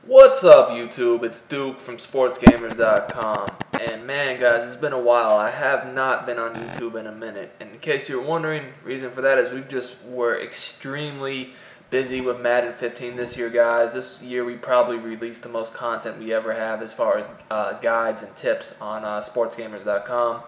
What's up, YouTube? It's Duke from Sportsgamerz.com. And man, guys, it's been a while. I have not been on YouTube in a minute. And in case you're wondering, reason for that is we just were extremely busy with Madden 15 this year, guys. This year we probably released the most content we ever have as far as guides and tips on Sportsgamerz.com.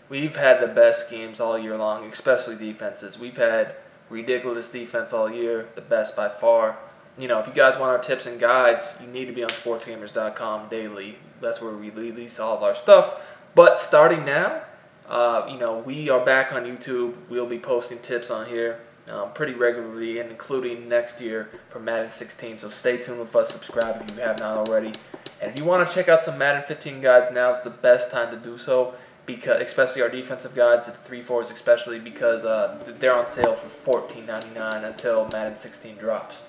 We've had the best games all year long, especially defenses. We've had ridiculous defense all year, the best by far. You know, if you guys want our tips and guides, you need to be on sportsgamers.com daily. That's where we release all of our stuff. But starting now, we are back on YouTube. We'll be posting tips on here pretty regularly, and including next year for Madden 16. So stay tuned with us. Subscribe if you have not already. And if you want to check out some Madden 15 guides, now is the best time to do so, because especially our defensive guides, the 3-4s especially, because they're on sale for $14.99 until Madden 16 drops.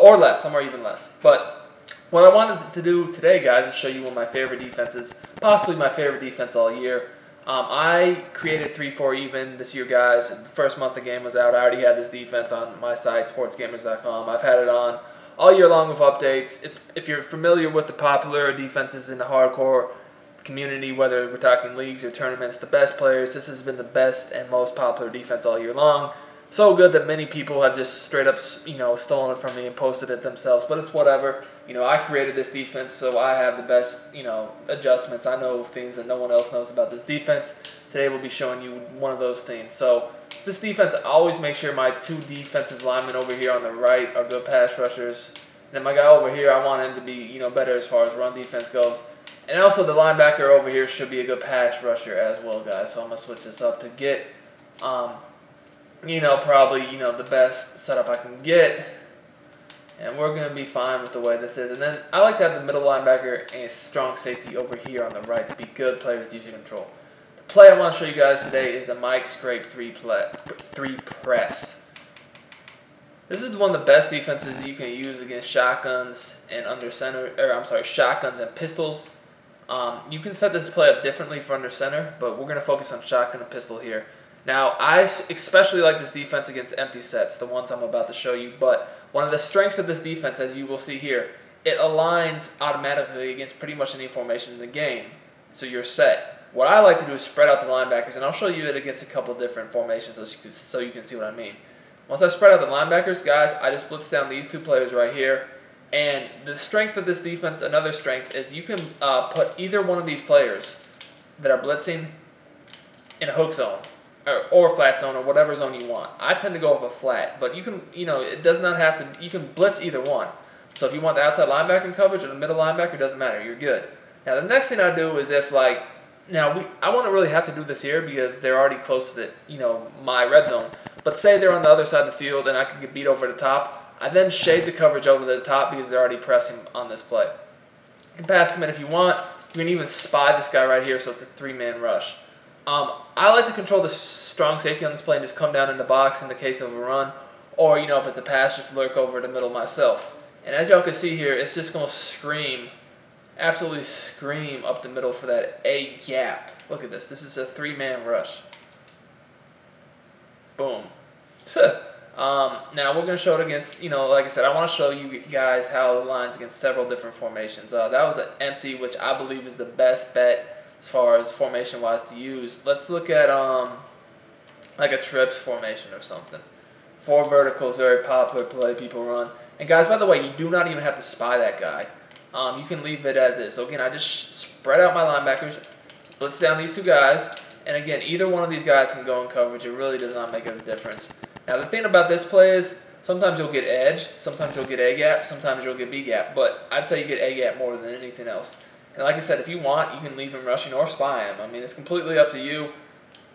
Or less, some are even less. But what I wanted to do today, guys, is show you one of my favorite defenses, possibly my favorite defense all year. I created 3-4 even this year, guys. The first month the game was out, I already had this defense on my site, sportsgamers.com. I've had it on all year long with updates. If you're familiar with the popular defenses in the hardcore community, whether we're talking leagues or tournaments, the best players, this has been the best and most popular defense all year long. So good that many people have just straight up, stolen it from me and posted it themselves. But it's whatever. I created this defense, so I have the best, adjustments. I know things that no one else knows about this defense. Today we'll be showing you one of those things. So this defense, I always make sure my two defensive linemen over here on the right are good pass rushers. And then my guy over here, I want him to be, better as far as run defense goes. And also the linebacker over here should be a good pass rusher as well, guys. So I'm going to switch this up to get probably, the best setup I can get. And we're going to be fine with the way this is. And then I like to have the middle linebacker and a strong safety over here on the right to be good players to use your control. The play I want to show you guys today is the Mike Scrape 3 press. This is one of the best defenses you can use against shotguns and shotguns and pistols. You can set this play up differently for under center, but we're going to focus on shotgun and pistol here. Now, I especially like this defense against empty sets, the ones I'm about to show you. But one of the strengths of this defense, as you will see here, it aligns automatically against pretty much any formation in the game. So you're set. What I like to do is spread out the linebackers, and I'll show you it against a couple different formations so you can see what I mean. Once I spread out the linebackers, guys, I just blitz down these two players right here. And the strength of this defense, another strength, is you can put either one of these players that are blitzing in a hook zone. Or flat zone, or whatever zone you want. I tend to go with a flat, but you can, it does not have to, you can blitz either one. So if you want the outside linebacker coverage or the middle linebacker, it doesn't matter, you're good. Now the next thing I do is if I won't really have to do this here because they're already close to my red zone. But say they're on the other side of the field and I can get beat over the top, I then shade the coverage over the top because they're already pressing on this play. You can pass commit if you want. You can even spy this guy right here, so it's a 3-man rush. I like to control the strong safety on this play and just come down in the box in the case of a run. Or, if it's a pass, just lurk over the middle myself. And as y'all can see here, it's just going to scream, absolutely scream up the middle for that A gap. Look at this. This is a 3-man rush. Boom. Now, we're going to show it against, like I said, I want to show you guys how it aligns against several different formations. That was an empty, which I believe is the best bet as far as formation-wise to use. Let's look at like a trips formation or something. 4 verticals, very popular play people run. And guys, by the way, you do not even have to spy that guy. You can leave it as is. So again, I just spread out my linebackers, blitz down these two guys, and again, either one of these guys can go in coverage. It really does not make a difference. Now the thing about this play is sometimes you'll get edge, sometimes you'll get A gap, sometimes you'll get B gap, but I'd say you get A gap more than anything else. And like I said, if you want, you can leave him rushing or spy him. I mean, it's completely up to you.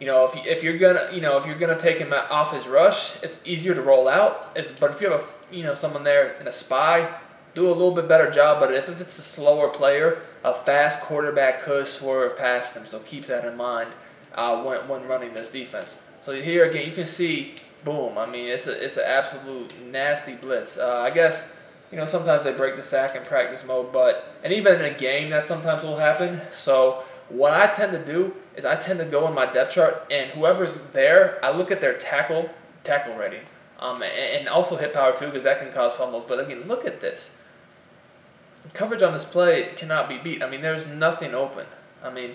If you're gonna take him off his rush, it's easier to roll out. But if you have someone there in a spy, do a little bit better job. But if it's a slower player, a fast quarterback could swerve past him. So keep that in mind when running this defense. So here again, you can see, boom. I mean, it's an absolute nasty blitz. I guess. Sometimes they break the sack in practice mode, and even in a game that sometimes will happen. So what I tend to do is I tend to go in my depth chart, and whoever's there, I look at their tackle rating, and also hit power too, because that can cause fumbles. But again, look at this. coverage on this play cannot be beat. I mean, there's nothing open. I mean,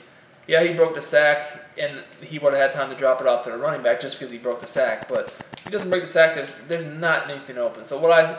yeah, he broke the sack, and he would have had time to drop it off to the running back just because he broke the sack. But if he doesn't break the sack, there's not anything open. So what I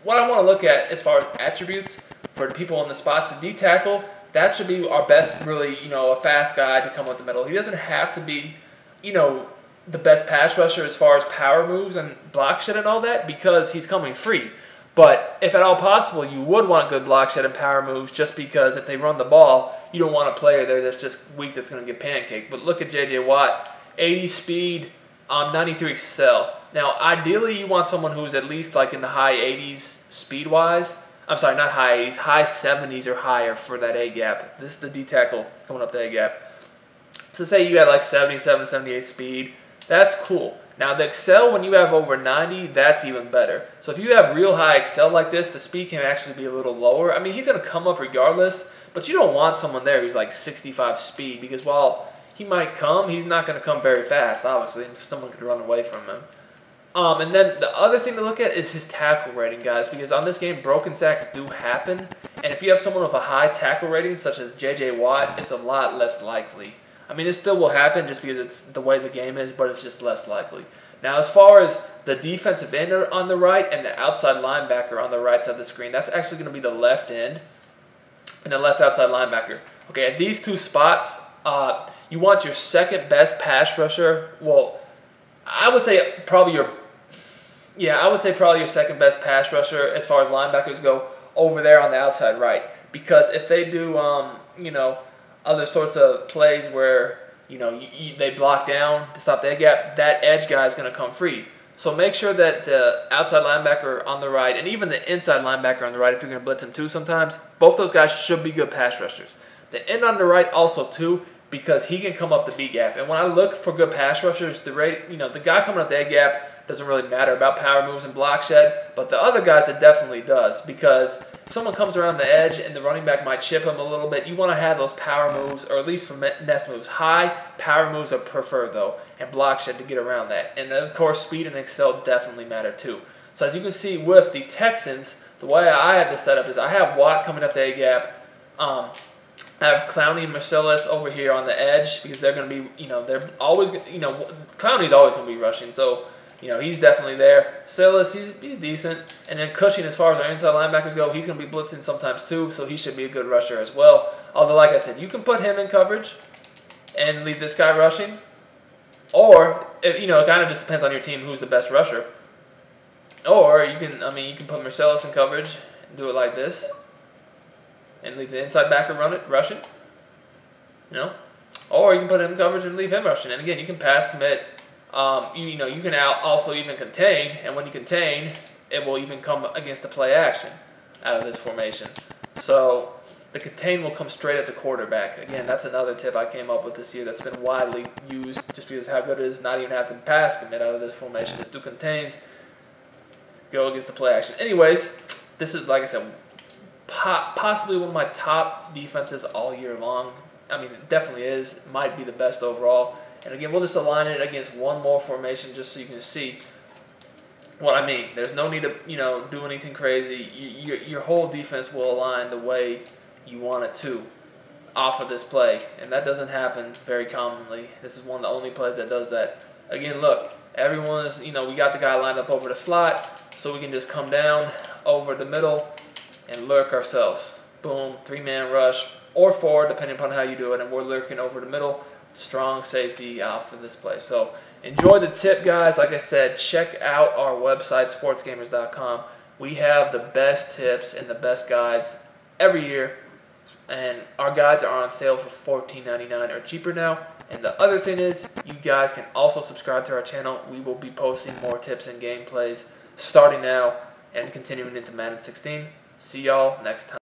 want to look at as far as attributes for the people in the spots, the D tackle, that should be our best, really, a fast guy to come up the middle. He doesn't have to be, the best pass rusher as far as power moves and block shed and all that because he's coming free. But if at all possible, you would want good block shed and power moves just because if they run the ball, you don't want a player there that's just weak that's going to get pancaked. But look at J.J. Watt, 80 speed, 93 excel. Now, ideally, you want someone who's at least like in the high 80s speed-wise. I'm sorry, not high 80s, high 70s or higher for that A-gap. This is the D tackle coming up the A-gap. So say you had like 77, 78 speed. That's cool. Now, the excel, when you have over 90, that's even better. So if you have real high excel like this, the speed can actually be a little lower. I mean, he's going to come up regardless, but you don't want someone there who's like 65 speed because while he might come, he's not going to come very fast, obviously, and someone could run away from him. And then the other thing to look at is his tackle rating, guys, because on this game, broken sacks do happen. And if you have someone with a high tackle rating, such as J.J. Watt, it's a lot less likely. I mean, it still will happen just because it's the way the game is, but it's just less likely. Now, as far as the defensive end on the right and the outside linebacker on the right side of the screen, that's actually going to be the left end and the left outside linebacker. Okay, at these two spots, you want your second best pass rusher. Well, I would say probably your second best pass rusher as far as linebackers go over there on the outside right. Because if they do, other sorts of plays where, they block down to stop that gap, that edge guy is going to come free. So make sure that the outside linebacker on the right and even the inside linebacker on the right, if you're going to blitz him too sometimes, both those guys should be good pass rushers. The end on the right also too, because he can come up the B gap. And when I look for good pass rushers, the guy coming up the A gap doesn't really matter about power moves and block shed, but the other guys it definitely does because if someone comes around the edge and the running back might chip him a little bit, you want to have those power moves, or at least for nest moves. High power moves are preferred though, and block shed to get around that. And then, of course, speed and excel definitely matter too. So as you can see with the Texans, the way I have this set up is I have Watt coming up the A gap. I have Clowney and Marcellus over here on the edge because they're going to be, they're always, Clowney's always going to be rushing. So, he's definitely there. Marcellus, he's decent. And then Cushing, as far as our inside linebackers go, he's going to be blitzing sometimes too, so he should be a good rusher as well. Although, like I said, you can put him in coverage and leave this guy rushing. Or, it kind of just depends on your team who's the best rusher. Or you can put Marcellus in coverage and do it like this. And leave the inside backer rushing. Or you can put him in coverage and leave him rushing. And again, you can pass commit. You can also even contain, and when you contain, it will even come against the play action out of this formation. So the contain will come straight at the quarterback. Again, that's another tip I came up with this year that's been widely used just because how good it is not even have to pass commit out of this formation. Just do contains, go against the play action. Anyways, this is, like I said, possibly one of my top defenses all year long. I mean, it definitely is. It might be the best overall. And again, we'll just align it against one more formation just so you can see what I mean. There's no need to, do anything crazy. Your whole defense will align the way you want it to off of this play. And that doesn't happen very commonly. This is one of the only plays that does that. Again, look, everyone's, we got the guy lined up over the slot, so we can just come down over the middle and lurk ourselves. Boom, 3-man rush or 4, depending upon how you do it. And we're lurking over the middle. Strong safety out for this play. So enjoy the tip, guys. Like I said, check out our website, sportsgamerz.com. We have the best tips and the best guides every year. And our guides are on sale for $14.99 or cheaper now. And the other thing is, you guys can also subscribe to our channel. We will be posting more tips and gameplays starting now and continuing into Madden 16. See y'all next time.